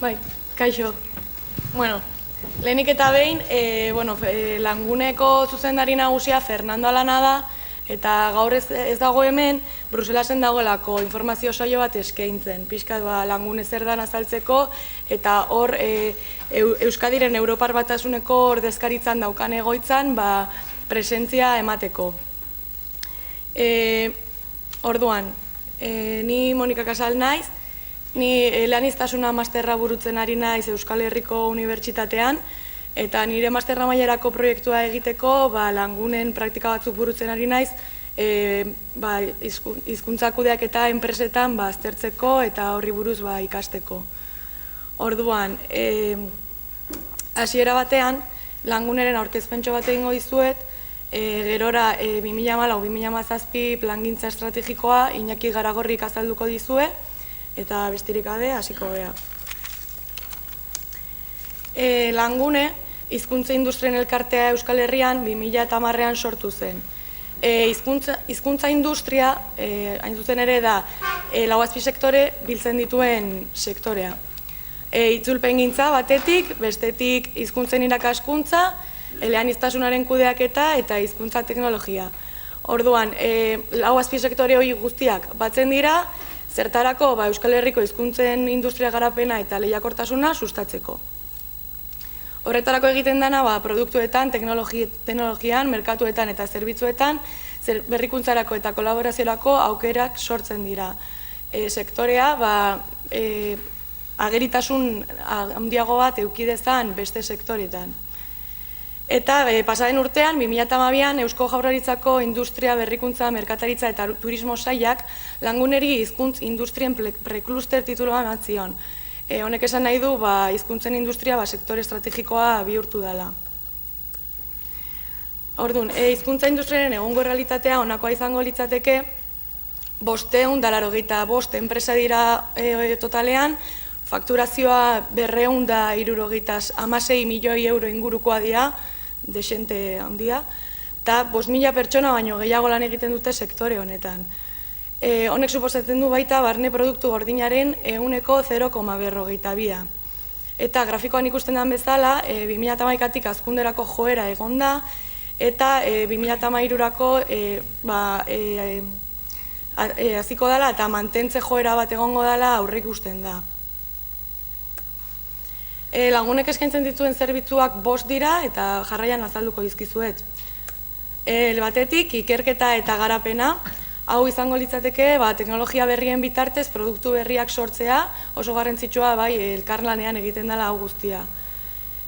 Bai, kaixo. Bueno, lehenik eta behin, Languneko zuzendari nagusia Fernando Alana da, eta gaur ez dago hemen, Bruselasen dagoelako informazio saio bat eskaintzen. Pixkat Langune zer dan azaltzeko, eta hor Euskadiren Europar Batasuneko ordezkaritzan daukan egoitzan presentzia emateko. Orduan, ni Monika Casal naiz, ni eleaniztasuna masterra burutzen ari naiz Euskal Herriko Unibertsitatean, eta nire masterra mailarako proiektua egiteko Langunen praktika batzuk burutzen ari naiz, hizkuntza kudeaketa enpresetan aztertzeko eta horri buruz ikasteko. Orduan, hasiera batean, Languneren aurkezpentxo bat egingo dizuet, gerora 2014-2017 plangintza estrategikoa Iñaki Garagorrik azalduko dizue, eta bestirik gabe hasiko gea. Langune, hizkuntza industrien elkartea Euskal Herrian 2010ean sortu zen. Hizkuntza industria, hain zuzen ere da, lau azpisektore biltzen dituen sektorea. Itzulpengintza batetik, bestetik hizkuntzen irakaskuntza, eleaniztasunaren kudeaketa eta hizkuntza teknologia. Orduan, lau azpisektore hori guztiak batzen dira, zertarako Euskal Herriko hizkuntzen industria garapena eta lehiakortasuna sustatzeko. Horretarako egiten dena produktuetan, teknologian, merkatuetan eta zerbitzuetan berrikuntzarako eta kolaboraziorako aukerak sortzen dira. Sektorea ageritasun handiago bat eukidezan beste sektoretan. Eta pasaren urtean, 2012an, Eusko Jaurlaritzako Industria, Berrikuntza, Merkataritza eta Turismo Sailak Languneri hizkuntz industrien prekluster titulua eman zion. Honek esan nahi du, hizkuntzen industria sektore estrategikoa bihurtu dela. Orduan, hizkuntza industriaren egungo realitatea honakoa izango litzateke, 585 enpresa dira totalean, fakturazioa 276 milioi euro ingurukoa dira, desente handia, eta 5.000 pertsona baino gehiago lan egiten dute sektore honetan. Honek suposatzen du baita barne produktu gordinaren 0,42. Eta grafikoan ikusten den bezala, 2011tik hazkunderako joera egon da, eta 2013rako hasiko dela eta mantentze joera bat egongo dela aurreikusten da. Lagunek eskaintzen dituen zerbitzuak 5 dira eta jarraian azalduko dizkizuet. Batetik, ikerketa eta garapena, hau izango litzateke teknologia berrien bitartez produktu berriak sortzea, oso garrantzitsua elkarlanean egiten dela hau guztia.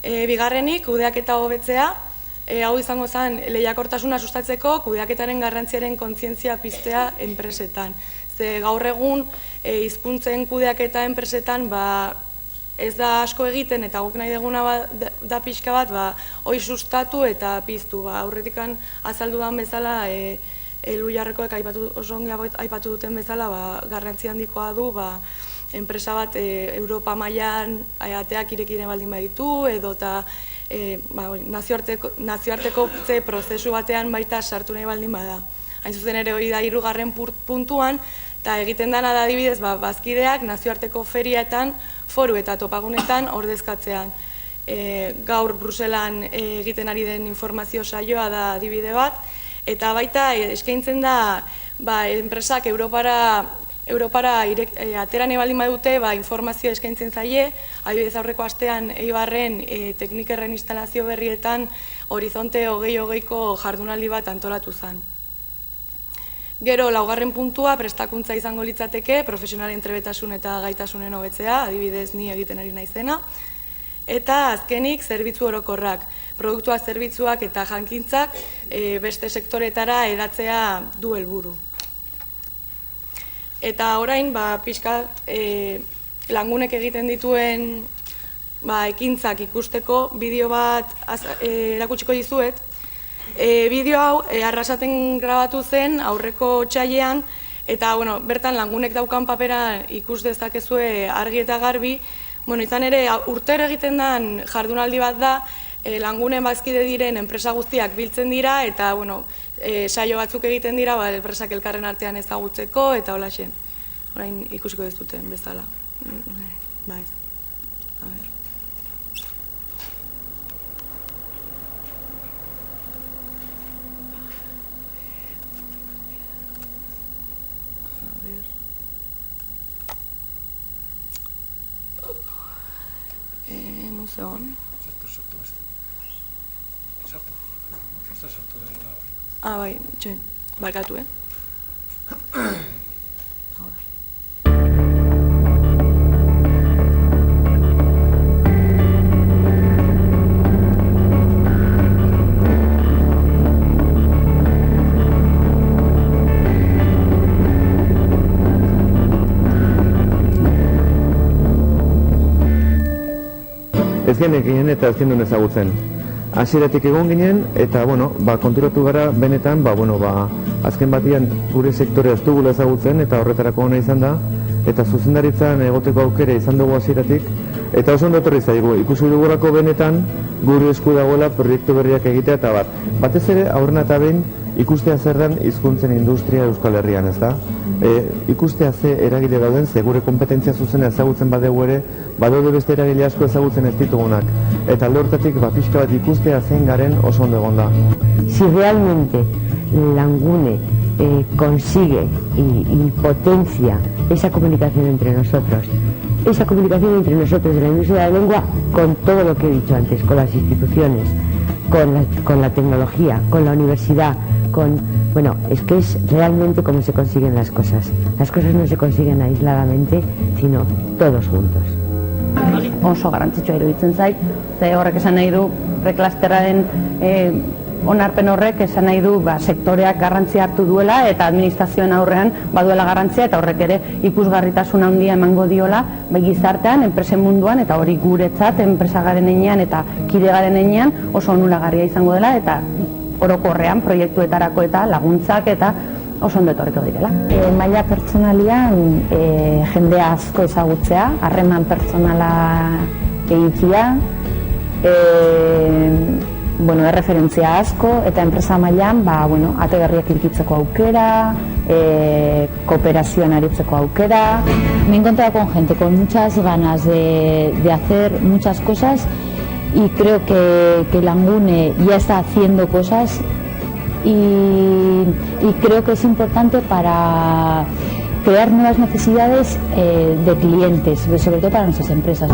Bigarrenik, kudeaketa hobetzea, hau izango zen lehiakortasuna sustatzeko kudeaketaren garrantziaren kontzientzia piztea enpresetan. Ze gaur egun hizkuntzen kudeaketa enpresetan ez da asko egiten eta guk nahi duguna da pixka bat hori sustatu eta piztu. Aurretikan azaldu den bezala Elu Jarrekoek oso ongi aipatu duten bezala garrantzi handikoa du enpresa bat Europa mailan ateak irekire baldin baditu edo eta nazioarteko prozesu batean baita sartu nahi baldin bada. Hain zuzen ere hori da 3. puntuan, eta egiten dena da adibidez bazkideak nazioarteko ferietan, foru eta topagunetan ordezkatzean. Gaur Bruselan egiten ari den informazio saioa da adibide bat, eta baita eskaintzen da enpresak Europara ateran baldin badute informazio eskaintzen zaie, adibidez aurreko astean Eibarren teknikerren instalazio berrietan Horizonte 2020ko jardunaldi bat antolatu zen. Gero, 4. puntua prestakuntza izango litzateke, profesionalen trebetasun eta gaitasunen hobetzea, adibidez ni egiten ari naizena. Eta azkenik, zerbitzu orokorrak, produktuak, zerbitzuak eta jankintzak beste sektoretara hedatzea du helburu. Eta orain, pixka Langunek egiten dituen ekintzak ikusteko bideo bat erakutsiko dizuet. Bideo hau Arrasaten grabatu zen aurreko otsailean, eta bertan Langunek daukan papera ikus dezakezue argi eta garbi. Izan ere, urtero egiten den jardunaldi bat da, Langunen bazkide diren enpresa guztiak biltzen dira, eta saio batzuk egiten dira, enpresak elkarren artean ezagutzeko, eta holaxe. Orain ikusiko ez duten bezala. Zegoen. Sartu beste. Sartu dela. Bai, itxoin. Barkatu, Ez genekien eta ez gendun ezagutzen. Hasieratik egon ginen eta konturatu gara benetan, azken batian gure sektorea ez dugula ezagutzen eta horretarako ona izan da, eta zuzendaritzan egoteko aukera izan dugu hasieratik, eta oso ondo etorri zaigu. Ikusi dugulako benetan gure esku dagoela proiektu berriak egitea eta bat. Batez ere aurrena eta behin ikustea zer den hizkuntzen industria Euskal Herrian, ez da? Ikustea ze eragile dauden, ze gure kompetentzia zuzena ezagutzen badegu ere, badaude beste eragile asko ezagutzen ez ditugunak. Eta lortatik pixka bat ikustea zein garen oso ondo egon da. Si realmente Langune consigue y potencia esa comunicación entre nosotros de la industria de la lengua, con todo lo que he dicho antes, con las instituciones, con la tecnología, con la universidad, es que es realmente como se consiguen las cosas. Las cosas no se consiguen aisladamente, sino todos juntos. Oso garrantzitsua iruditzen zait, ze horrek esan nahi du reklasterraren onarpen horrek esan nahi du sektoreak garrantzia hartu duela eta administrazioen aurrean baduela garrantzia eta horrek ere ikusgarritasun handia emango diola gizartean, enpresen munduan, eta hori guretzat enpresa garen heinean eta kide garen heinean oso onuragarria izango dela eta orokorrean proiektuetarako eta laguntzak eta oso ondo etorriko direla. Maila pertsonalian jendea asko ezagutzea, harreman pertsonala egitea, erreferentzia asko, eta enpresa mailan ate berriak irkitzeko aukera, kooperazioan aritzeko aukera. Me he encontrado con gente con muchas ganas de hacer muchas cosas y creo que Langune ya está haciendo cosas y creo que es importante para crear nuevas necesidades de clientes, sobre todo para nuestras empresas.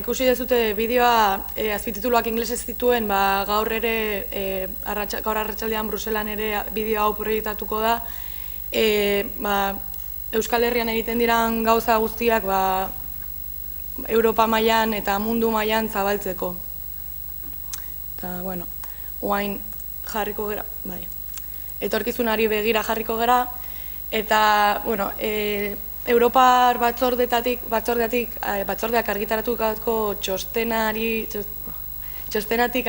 Ikusi dezute bideoa azpitituluak ingelesez zituen, gaur ere gaur arratsaldean Bruselan ere bideo hau proiektatuko da. Euskal Herrian egiten diran gauza guztiak Europa mailan eta mundu mailan zabaltzeko. Eta, oain jarriko gera, etorkizunari begira jarriko gera, eta, Europar batzordeak argitaratutako txostenatik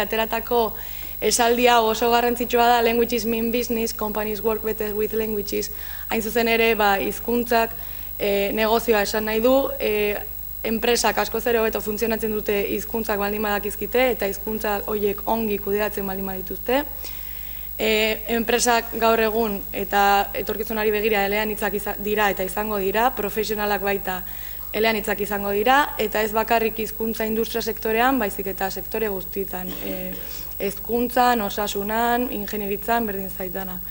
ateratako esaldia oso garrantzitsua da, languages mean business, companies work better with languages. Hain zuzen ere, hizkuntzak negozioa esan nahi du, enpresak askoz ere hobeto funtzionatzen dute hizkuntzak baldin badakizkite, eta hizkuntzak horiek ongi kudeatzen baldin badituzte. Enpresak gaur egun eta etorkizunari begira eleanitzak dira eta izango dira, profesionalak baita eleanitzak izango dira, eta ez bakarrik hizkuntza industria sektorean, baizik eta sektore guztietan, hezkuntzan, osasunan, ingenieritzan, berdin zaitana.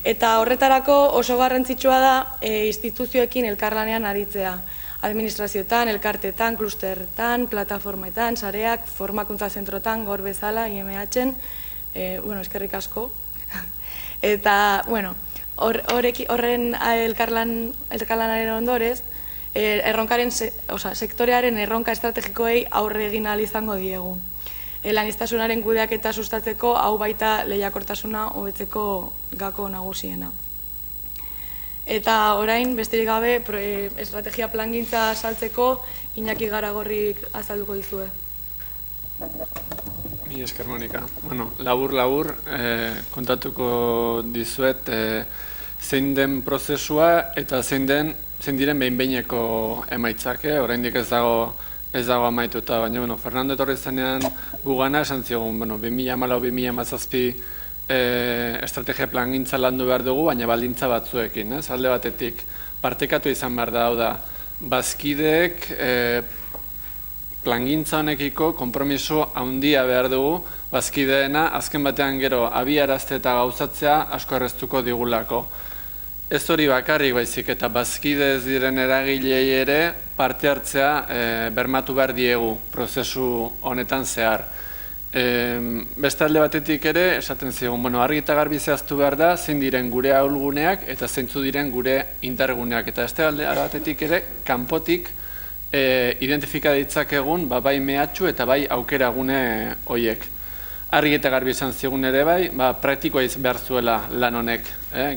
Eta horretarako oso garrantzitsua da instituzioekin elkarlanean aritzea, administrazioetan, elkarteetan, klusterretan, plataformetan, sareak, formakuntza zentrotan, gaur bezala, IMH-en, eskerrik asko. Eta, horren elkarlanaren ondorez, sektorearen erronka estrategikoei aurre egin ahal izango diegu. Laniztasunaren kudeaketa sustatzeko, hau baita lehiakortasuna hobetzeko gako nagusiena. Eta orain, besterik gabe, estrategia plangintza saltzeko, Iñaki Garagorrik azalduko dizue. Mi esker, Monika. Labur kontatuko dizuet zein den prozesua eta zein diren behin-behineko emaitzak. Oraindik ez dago ez dago amaituta, baina, Fernando etorri zenean gugana esan zigun, 2014-2017 estrategia plangintza landu behar dugu, baina baldintza batzuekin, alde batetik partekatu izan behar da, bazkideek plangintza honekiko konpromiso handia behar dugu, bazkideena azken batean gero abiarazte eta gauzatzea asko erreztuko digulako. Ez hori bakarrik baizik eta bazkide ez diren eragilei ere parte hartzea bermatu behar diegu prozesu honetan zehar. Beste alde batetik ere, esaten zigun, argi eta garbi zehaztu behar da, zein diren gure ahulguneak eta zeintzu diren gure indarguneak. Eta beste alde batetik ere, kanpotik identifika ditzakegun bai mehatxu eta bai aukera gune horiek. Argi eta garbi izan zigun ere bai, praktikoa izan behar zuela lan honek.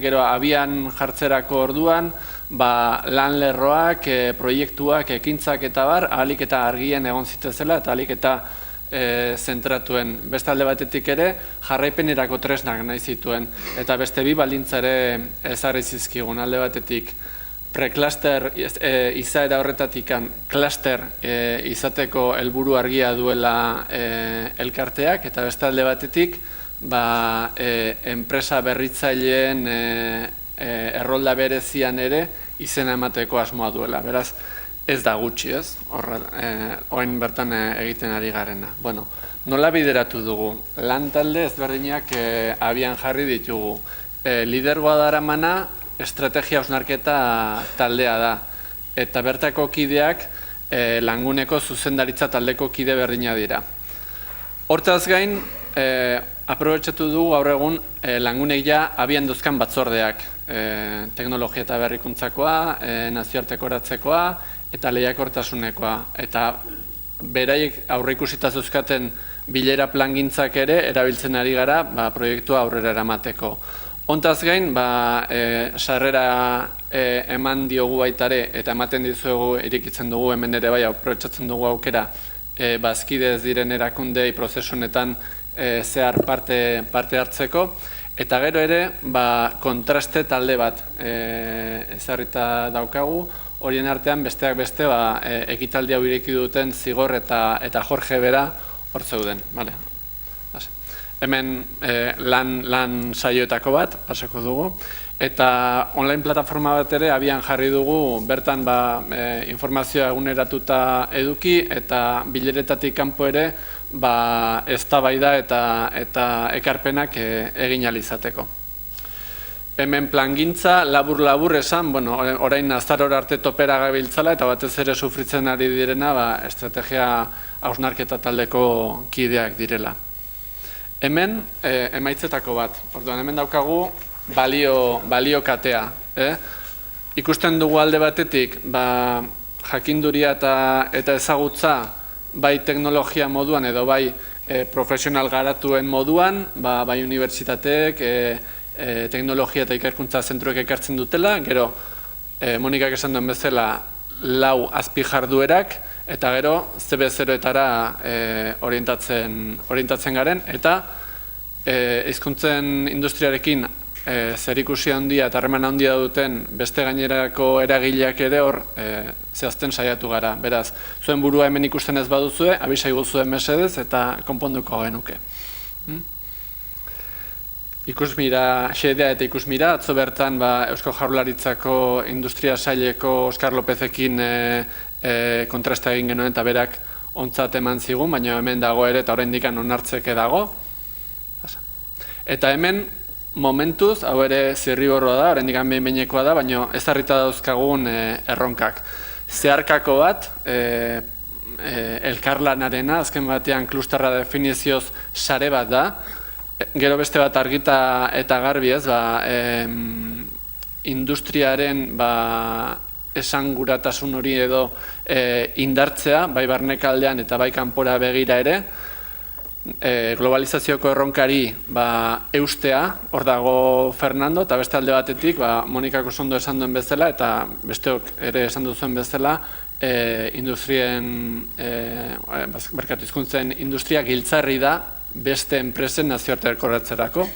Gero, abian jartzerako orduan, lan lerroak, proiektuak, ekintzak eta bar, ahalik eta argien egon zitezela eta ahalik eta zentratuen. Beste alde batetik ere, jarraipenerako tresnak nahi zituen. Eta beste bi baldintzare ezarri zizkigun alde batetik. Preklaster izaera horretatikan klaster izateko helburu argia duela elkarteak, eta beste alde batetik enpresa berritzaileen errolda berezian ere izena emateko asmoa duela. Beraz, ez da gutxi, ez? Oain bertan egiten ari garena. Nola bideratu dugu? Lan talde ezberdinak abian jarri ditugu. Lidergoa daramana estrategia hausnarketa taldea da. Eta bertako kideak languneko zuzendaritza taldeko kide berdina dira. Hortaz gain, aprobetxatu dugu gaur egun langunek ja abian duzkan batzordeak. Teknologia eta berrikuntzakoa, nazioartekoratzekoa eta lehiakortasunekoa. Eta beraiek aurreikusita zuzkaten bilera plangintzak ere erabiltzen ari gara proiektua aurrera eramateko. Hontaz gain, sarrera eman diogu baitare eta ematen dizuegu irikitzen dugu hemen ere bai aprobetxatzen dugu aukera bazkide ez diren erakundei prozesunetan zehar parte hartzeko. Eta gero ere, kontraste talde bat ezarrita daukagu, horien artean besteak beste ekitaldi hau ireki duten Zigor eta Jorge Bera hor zeuden. Hemen lan saioetako bat pasako dugu, eta online plataforma bat ere abian jarri dugu, bertan informazioa eguneratuta eduki eta bileretatik kanpo ere eztabaida eta ekarpenak egin ahal izateko. Hemen plangintza, labur esan, orain azarora arte topera gabiltzala eta batez ere sufritzen ari direna estrategia hausnarketa taldeko kideak direla. Hemen emaitzetako bat, orduan hemen daukagu balio katea. Ikusten dugu alde batetik, jakinduria eta ezagutza bai teknologia moduan edo bai profesional garatuen moduan, bai unibertsitateek, teknologia eta ikerkuntza zentruek ekartzen dutela, gero Monikak esan duen bezala 4 azpijarduerak, eta gero CB0-etara orientatzen garen, eta hizkuntzen industriarekin zerikusi handia eta harreman handia duten beste gainerako eragileak ere hor zehazten saiatu gara. Beraz, zuen burua hemen ikusten ez baduzue, abisaigu zuen mesedez eta konponduko genuke. Ikusmira, xedea eta ikusmira, atzo bertan Eusko Jaurlaritzako Industria Saileko Oskar Lopezekin kontrasta egin genuen eta berak ontzat eman zigun, baina hemen dago ere eta oraindik onartzeke dago. Eta hemen momentuz, hau ere zirriborroa da, oraindik behin-behinekoa da, baina ezarrita dauzkagun erronkak. Zeharkako bat, elkarlanarena, azken batean klusterra definizioz sare bat da, gero beste bat argita eta garbi ez, industriaren esanguratasun hori edo indartzea, bai barnekaldean eta bai kanpora begira ere, globalizazioko erronkari eustea, hor dago Fernando, eta beste alde batetik, Monikako ondo esan duen bezala, eta besteok ere esan duzuen bezala, hizkuntzen industria giltzarri da beste enpresen nazioartekoratzerako.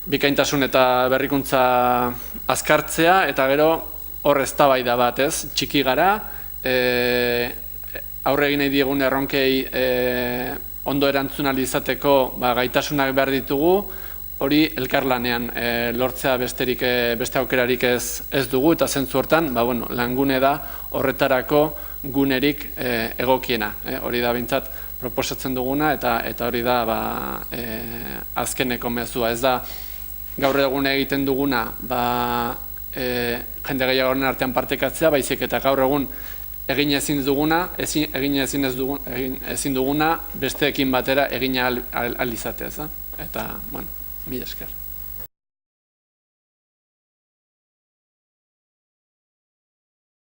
Bikaintasun eta berrikuntza azkartzea, eta gero hor eztabaida bat, ez? Txiki gara, aurre egin nahi diegun erronkei ondo erantzun ahal izateko gaitasunak behar ditugu, hori elkarlanean lortzea beste aukerarik ez dugu, eta zentzu hortan Langune da horretarako gunerik egokiena. Hori da bintzat proposatzen duguna, eta hori da azkeneko mezua. Ez da gaur egun egiten duguna jende gehiagoren artean partekatzea, baizik eta gaur egun egin ezin duguna besteekin batera egin ahal izatea. Eta, mila esker.